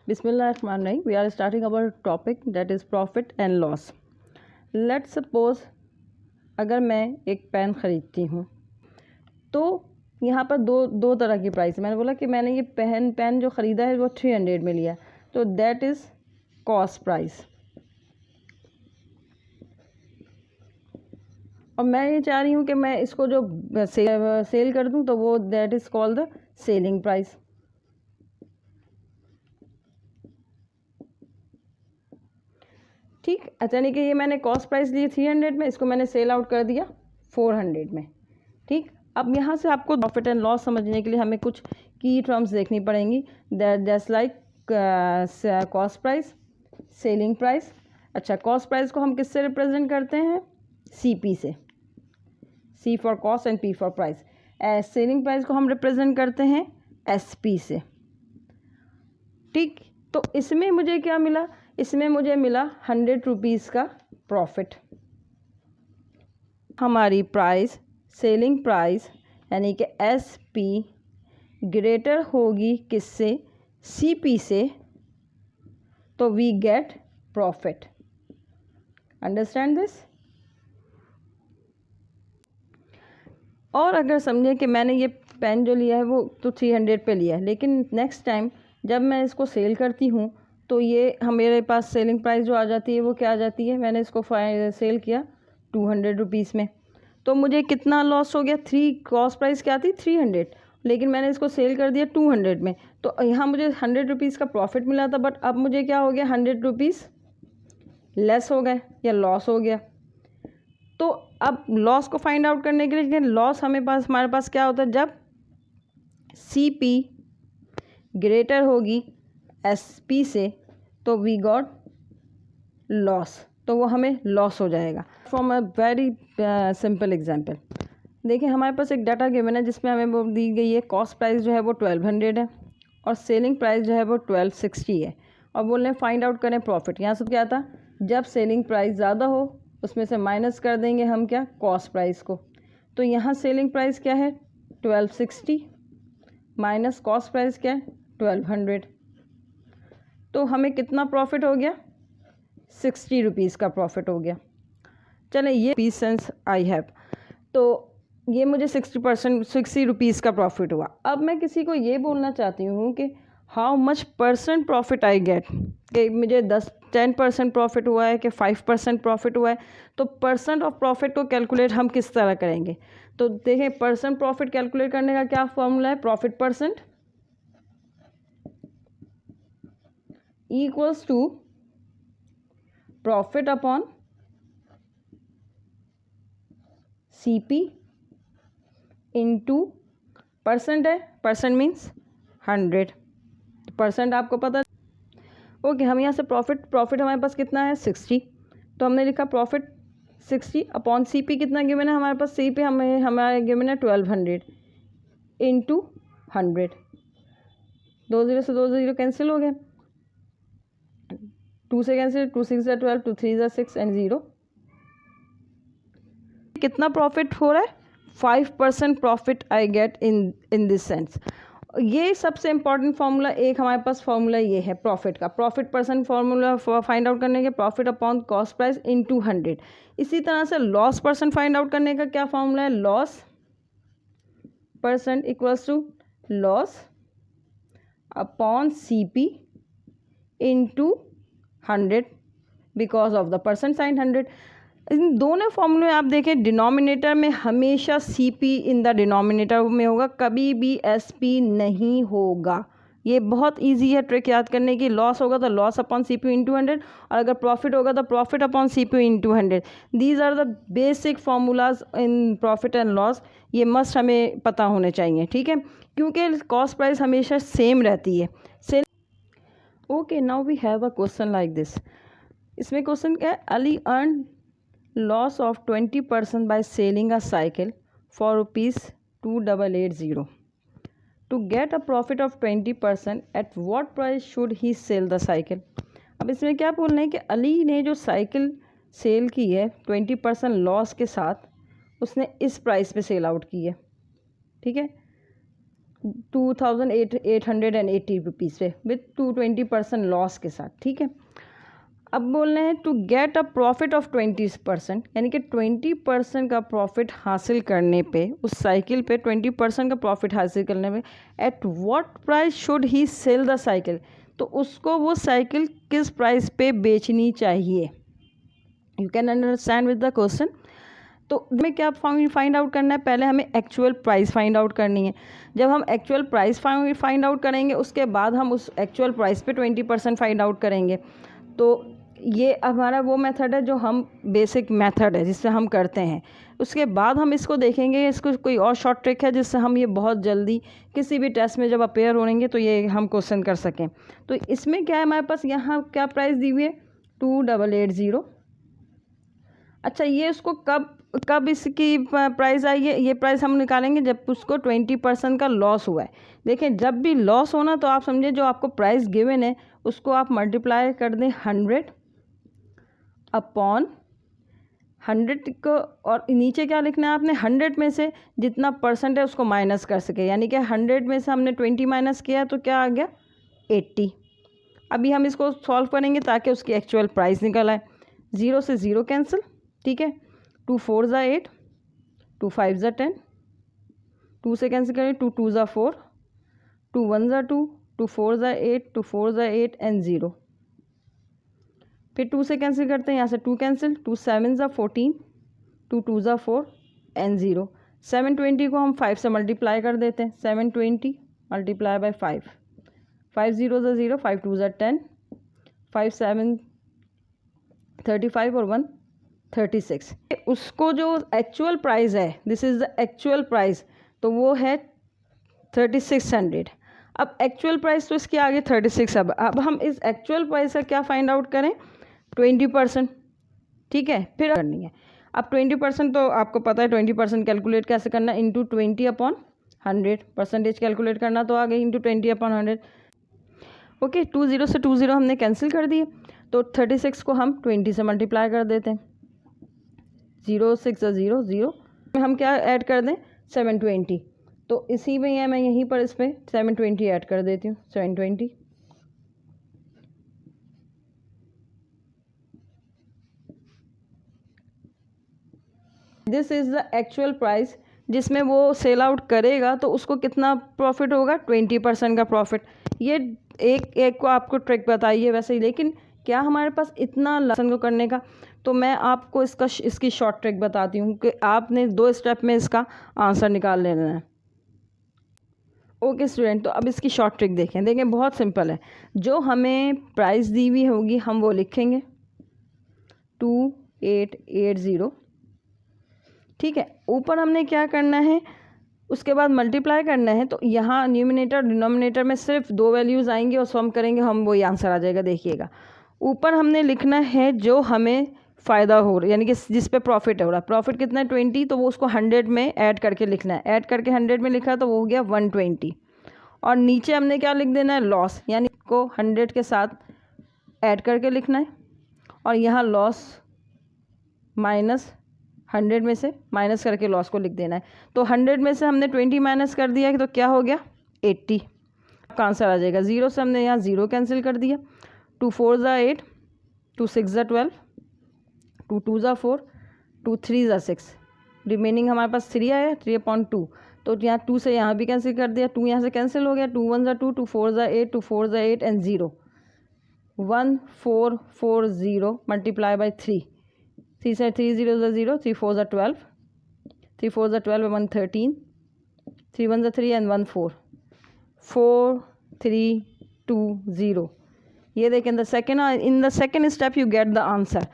Bismillahirrahmanirrahim. We are starting our topic that is profit and loss. Let's suppose अगर मैं एक pen ख़रीदती हूँ तो यहाँ पर दो तरह की प्राइस है। मैंने बोला कि मैंने ये पेन जो ख़रीदा है वो 300 में लिया, तो दैट इज़ कॉस्ट प्राइस। और मैं ये चाह रही हूँ कि मैं इसको जो सेल कर दूँ तो वो that is called the selling price. ठीक, अच्छा नहीं कि ये मैंने कॉस्ट प्राइस ली 300 में, इसको मैंने सेल आउट कर दिया 400 में। ठीक, अब यहाँ से आपको प्रॉफिट एंड लॉस समझने के लिए हमें कुछ की टर्म्स देखनी पड़ेंगी, that's like cost price, selling price. अच्छा, कॉस्ट प्राइस को हम किससे रिप्रेजेंट करते हैं? CP से, C for cost and P for price. Selling price को हम रिप्रेजेंट करते हैं SP से। ठीक, तो इसमें मुझे क्या मिला? इसमें मुझे मिला 100 रुपीज़ का प्रॉफिट। हमारी प्राइस, सेलिंग प्राइस यानी कि SP ग्रेटर होगी किससे? CP से, तो we get profit. Understand this? और अगर समझे कि मैंने ये पेन जो लिया है वो तो 300 पे लिया है, लेकिन नेक्स्ट टाइम जब मैं इसको सेल करती हूँ तो ये मेरे पास सेलिंग प्राइस जो आ जाती है वो क्या आ जाती है? मैंने इसको सेल किया 200 रुपीज़ में, तो मुझे कितना लॉस हो गया? कॉस्ट प्राइस क्या थी? 300, लेकिन मैंने इसको सेल कर दिया 200 में, तो यहाँ मुझे 100 रुपीज़ का प्रॉफिट मिला था, बट अब मुझे क्या हो गया? 100 रुपीज़ लेस हो गए या लॉस हो गया। तो अब लॉस को फाइंड आउट करने के लिए लॉस हमारे पास क्या होता है? जब CP ग्रेटर होगी SP से, तो वी गॉट लॉस, तो वो हमें लॉस हो जाएगा। From a very simple example, देखिए हमारे पास एक डाटा गिवन है जिसमें हमें वो दी गई है कॉस्ट प्राइस जो है वो 1200 है और सेलिंग प्राइस जो है वो 1260 है, और बोल रहे हैं फाइंड आउट करें प्रॉफिट। यहाँ से क्या था? जब सेलिंग प्राइस ज़्यादा हो उसमें से माइनस कर देंगे हम क्या? कॉस्ट प्राइस को। तो यहाँ सेलिंग प्राइस क्या है? 1260 माइनस कॉस्ट प्राइस क्या है? 1200, तो हमें कितना प्रॉफिट हो गया? 60 रुपीज़ का प्रॉफिट हो गया। चले, ये पीस सेंस आई हैव, तो ये मुझे 60 रुपीज़ का प्रॉफिट हुआ। अब मैं किसी को ये बोलना चाहती हूँ कि how much percent profit I get, कि मुझे 10% प्रॉफिट हुआ है कि 5% प्रॉफिट हुआ है। तो परसेंट ऑफ प्रॉफिट को कैलकुलेट हम किस तरह करेंगे? तो देखें, परसेंट प्रॉफिट कैलकुलेट करने का क्या फॉर्मूला है? Profit percent equals to profit upon CP into percent है, परसेंट मीन्स 100, परसेंट आपको पता है। ओके, हम यहाँ से प्रॉफिट हमारे पास कितना है? 60, तो हमने लिखा प्रॉफिट 60 अपॉन CP कितना गिवन है हमारे पास? CP हमारे गिवन है 1200 इंटू 100। 2 0 से 2 0 कैंसिल हो गए, 2 से कैंसिल, 2 6 है 12, 2 3 है 6 एंड 0। कितना प्रॉफिट हो रहा है? 5% profit I get in this sense. ये सबसे इंपॉर्टेंट फार्मूला एक हमारे पास फार्मूला ये है प्रॉफिट का, profit percent formula find out करने के, profit upon cost price into 100। इसी तरह से लॉस परसेंट फाइंड आउट करने का क्या फार्मूला है? Loss percent equals to loss upon CP into 100 because of the percent sign 100। इन दोनों फॉर्मूले आप देखें, डिनोमिनेटर में हमेशा CP इन द डिनोमिनेटर में होगा, कभी भी SP नहीं होगा। ये बहुत इजी है ट्रिक याद करने की। लॉस होगा तो लॉस अपॉन CP इंटू 100, और अगर प्रॉफिट होगा तो profit upon CP into 100। These are the basic formulas in profit and loss, ये मस्ट हमें पता होने चाहिए, ठीक है, क्योंकि कॉस्ट प्राइस हमेशा सेम रहती है। Okay, now we have a question like this. इसमें क्वेश्चन क्या है? Ali earn loss of 20% by selling a cycle for ₹2880. To get a profit of 20%, at what price should he sell the cycle? अब इसमें क्या बोलना है कि अली ने जो साइकिल सेल की है 20% लॉस के साथ, उसने इस प्राइस पे सेल आउट की है, ठीक है। 2880 रुपीज़ पे विथ 220% लॉस के साथ, ठीक है। अब बोल रहे हैं to get a profit of 20%, यानी कि 20% का प्रॉफिट हासिल करने पे, उस साइकिल पे 20% का प्रॉफिट हासिल करने में at what price should he sell the cycle, तो उसको वो साइकिल किस प्राइस पे बेचनी चाहिए। You can understand with the question. तो हमें क्या फाइंड आउट करना है, पहले हमें एक्चुअल प्राइस फाइंड आउट करनी है। जब हम एक्चुअल प्राइस फाइंड आउट करेंगे उसके बाद हम उस एक्चुअल प्राइस पे 20% फाइंड आउट करेंगे। तो ये हमारा वो मेथड है जो हम बेसिक मेथड है जिससे हम करते हैं। उसके बाद हम इसको देखेंगे, इसको कोई और शॉर्ट ट्रिक है जिससे हम ये बहुत जल्दी किसी भी टेस्ट में जब अपेयर होंगे तो ये हम क्वेश्चन कर सकें। तो इसमें क्या है हमारे पास, यहाँ क्या प्राइस दी हुई है 2880। अच्छा, ये उसको कब इसकी प्राइस आई है, ये प्राइस हम निकालेंगे जब उसको 20% का लॉस हुआ है। देखें, जब भी लॉस होना तो आप समझे जो आपको प्राइस गिवन है उसको आप मल्टीप्लाई कर दें 100 अपॉन 100 को, और नीचे क्या लिखना है आपने, 100 में से जितना परसेंट है उसको माइनस कर सके, यानी कि 100 में से हमने 20 माइनस किया तो क्या आ गया 80। अभी हम इसको सॉल्व करेंगे ताकि उसकी एक्चुअल प्राइस निकल आए। 0 से 0 कैंसिल, ठीक है। 2 4 ज़ा 8, 2 5 ज़ा 10, 2 से कैंसिल करें, 2 2 ज़ा 4, 2 1 ज़ा 2, 2 4 ज़ा 8, 2 4 ज़ा 8 एंड 0। फिर 2 से कैंसिल करते हैं, यहाँ से 2 कैंसिल, 2 7 ज़ा 14, 2 2 ज़ा 4 एंड 0। 720 को हम 5 से मल्टीप्लाई कर देते हैं, 720 मल्टीप्लाई बाय 5, 5 0 ज़ा 0, 5 2 ज़ा 10, 5 7 35 और 1 36। उसको जो एक्चुअल प्राइस है, this is the actual price, तो वो है 3600। अब एक्चुअल प्राइस तो इसके आगे 36। अब हम इस एक्चुअल प्राइस का क्या फाइंड आउट करें, 20%, ठीक है। फिर करनी है अब 20%, तो आपको पता है 20% कैलकुलेट कैसे करना, इंटू 20 अपॉन 100, परसेंटेज कैलकुलेट करना तो आ गई इंटू 20 अपॉन 100। ओके, 20 से 20 हमने कैंसिल कर दिए, तो 36 को हम 20 से मल्टीप्लाई कर देते हैं। 0 6 0 0 में हम क्या ऐड कर दें 720, तो इसी में है, मैं यहीं पर इस पर 720 ऐड कर देती हूँ। 720 this is the actual price जिसमें वो सेल आउट करेगा, तो उसको कितना प्रॉफिट होगा 20% का प्रॉफिट। ये एक को आपको ट्रिक बताइए वैसे ही, लेकिन क्या हमारे पास इतना लेसन को करने का, तो मैं आपको इसकी शॉर्ट ट्रिक बताती हूँ कि आपने 2 स्टेप में इसका आंसर निकाल लेना है। ओके स्टूडेंट, तो अब इसकी शॉर्ट ट्रिक देखें बहुत सिंपल है। जो हमें प्राइस दी हुई होगी हम वो लिखेंगे 2880, ठीक है। ऊपर हमने क्या करना है, उसके बाद मल्टीप्लाई करना है, तो यहाँ न्यूमिनेटर डिनोमिनेटर में सिर्फ 2 वैल्यूज़ आएंगी और सम करेंगे हम, वही आंसर आ जाएगा। देखिएगा, ऊपर हमने लिखना है जो हमें फ़ायदा हो रहा है, यानी कि जिस पे प्रॉफिट हो रहा है। प्रॉफिट कितना है 20, तो वो उसको 100 में ऐड करके लिखना है। ऐड करके 100 में लिखा तो वो हो गया 120। और नीचे हमने क्या लिख देना है, लॉस, यानी को 100 के साथ ऐड करके लिखना है। और यहाँ लॉस माइनस 100 में से माइनस करके लॉस को लिख देना है। तो 100 में से हमने 20 माइनस कर दिया तो क्या हो गया 80 का आंसर आ जाएगा। 0 से हमने यहाँ 0 कैंसिल कर दिया। 2 4 ज़ा 8, 2 6 ज़ा 12, 2 2 ज़ा 4, 2 3 ज़ा 6, रिमेनिंग हमारे पास 3 आया, 3/2। तो यहाँ 2 से यहाँ भी कैंसिल कर दिया, 2 यहाँ से कैंसिल हो गया। 2 1 ज़ा 2, 2 4 ज़ा 8, 2 4 ज़ा 8 एंड 0, 1440 मल्टीप्लाई बाई 3, 3 से 3 0 ज़ा 0, 3 4 ज़ा 12, 3 4 ज़ा 12 1 13, 3 1 ज़ा 3 एंड 1 4, 4 3 2 0। ये देखें in the second step you get the answer.